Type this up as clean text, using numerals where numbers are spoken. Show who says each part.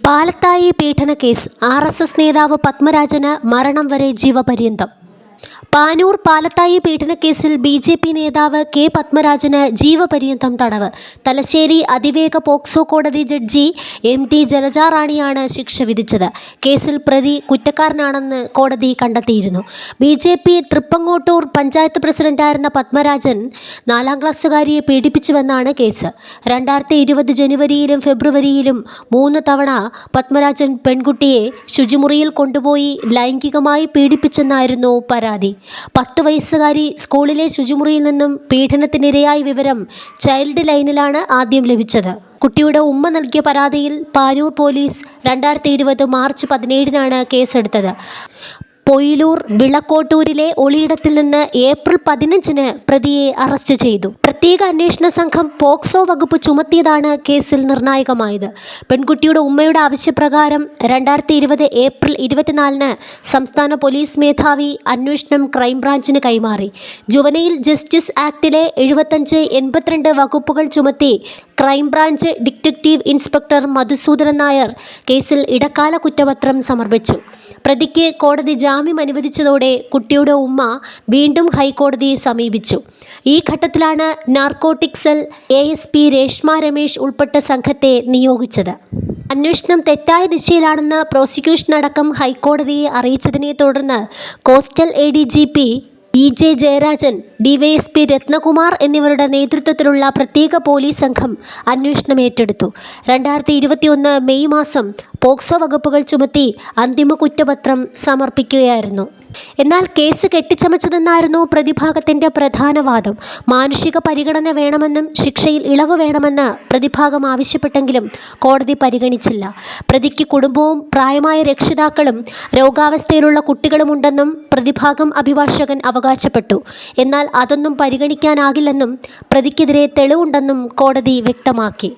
Speaker 1: Palathayi പീഡനക്കേസ് RSS നേതാവ് പത്മരാജന് മരണം വരെ ജീവപര്യന്തം. പാനൂർ പാലത്തായി പീഡനക്കേസിൽ BJP നേതാവ് K പത്മരാജന് ജീവപര്യന്തം തടവ്. തലശ്ശേരി അതിവേഗ പോക്സോ കോടതി ജഡ്ജി MD ജലജ റാണിയാണ് ശിക്ഷ വിധിച്ചത്. കേസിൽ പ്രതി കുറ്റക്കാരനാണെന്ന് കോടതി കണ്ടെത്തിയിരുന്നു. BJP തൃപ്പങ്ങോട്ടൂർ പഞ്ചായത്ത് പ്രസിഡന്റായിരുന്ന പത്മരാജൻ 4ാം ക്ലാസ്സുകാരിയെ പീഡിപ്പിച്ചുവെന്നാണ് കേസ്. 2020 ജനുവരിയിലും ഫെബ്രുവരിയിലും 3 തവണ പത്മരാജൻ പെൺകുട്ടിയെ ശുചിമുറിയിൽ കൊണ്ടുപോയി ലൈംഗികമായി പീഡിപ്പിച്ചെന്നായിരുന്നു പരാതി. 10 വയസ്സുകാരി സ്കൂളിലെ ശുചിമുറിയിൽ നിന്നും പീഡനത്തിനിരയായ വിവരം ചൈൽഡ് ലൈനിലാണ് ആദ്യം ലഭിച്ചത്. കുട്ടിയുടെ ഉമ്മ നൽകിയ പരാതിയിൽ പാനൂർ പോലീസ് 2020 മാർച്ച് 17-നാണ് കേസെടുത്തത്. പൊയിലൂർ വിളക്കോട്ടൂരിലെ ഒളിയിടത്തിൽ നിന്ന് ഏപ്രിൽ 15-ന് പ്രതിയെ അറസ്റ്റ് ചെയ്തു. പ്രത്യേക അന്വേഷണ സംഘം പോക്സോ വകുപ്പ് ചുമത്തിയതാണ് കേസിൽ നിർണായകമായത്. പെൺകുട്ടിയുടെ ഉമ്മയുടെ ആവശ്യപ്രകാരം 2020 ഏപ്രിൽ 24-ന് സംസ്ഥാന പോലീസ് മേധാവി അന്വേഷണം ക്രൈംബ്രാഞ്ചിന് കൈമാറി. ജുവനൈൽ ജസ്റ്റിസ് ആക്ടിലെ 75, 82 വകുപ്പുകൾ ചുമത്തി crime branch detective inspector Madhusoodanan Nair കേസിൽ ഇടക്കാല കുറ്റപത്രം സമർപ്പിച്ചു. പ്രതിക്ക് കോടതി ജാമ്യം അനുവദിച്ചതോടെ കുട്ടിയുടെ ഉമ്മ വീണ്ടും ഹൈക്കോടതിയെ സമീപിച്ചു. ഈ ഘട്ടത്തിലാണ് narcotic cell ASP Reshma Ramesh ഉൾപ്പെട്ട സംഘത്തെ നിയോഗിച്ചത്. അന്വേഷണം തെറ്റായ ദിശയിലാണെന്ന് പ്രോസിക്യൂഷൻ അടക്കം ഹൈക്കോടതിയെ അറിയിച്ചതിനെ തുടർന്ന് coastal ADGP EJ Jayarajan, DYSP Ratnakumar എന്നിവരുടെ നേതൃത്വത്തിലുള്ള പ്രത്യേക പോലീസ് സംഘം അന്വേഷണം ഏറ്റെടുത്തു. 2021 മെയ് മാസം പോക്സോ വകുപ്പുകൾ ചുമത്തി അന്തിമ കുറ്റപത്രം സമർപ്പിക്കുകയായിരുന്നു. എന്നാൽ കേസ് കെട്ടിച്ചമച്ചതെന്നായിരുന്നു പ്രതിഭാഗത്തിൻ്റെ പ്രധാന വാദം. മാനുഷിക പരിഗണന വേണമെന്നും ശിക്ഷയിൽ ഇളവ് വേണമെന്ന് പ്രതിഭാഗം ആവശ്യപ്പെട്ടെങ്കിലും കോടതി പരിഗണിച്ചില്ല. പ്രതിക്ക് കുടുംബവും പ്രായമായ രക്ഷിതാക്കളും രോഗാവസ്ഥയിലുള്ള കുട്ടികളുമുണ്ടെന്നും പ്രതിഭാഗം അഭിഭാഷകൻ അവകാശപ്പെട്ടു. എന്നാൽ അതൊന്നും പരിഗണിക്കാനാകില്ലെന്നും പ്രതിക്കെതിരെ തെളിവുണ്ടെന്നും കോടതി വ്യക്തമാക്കി.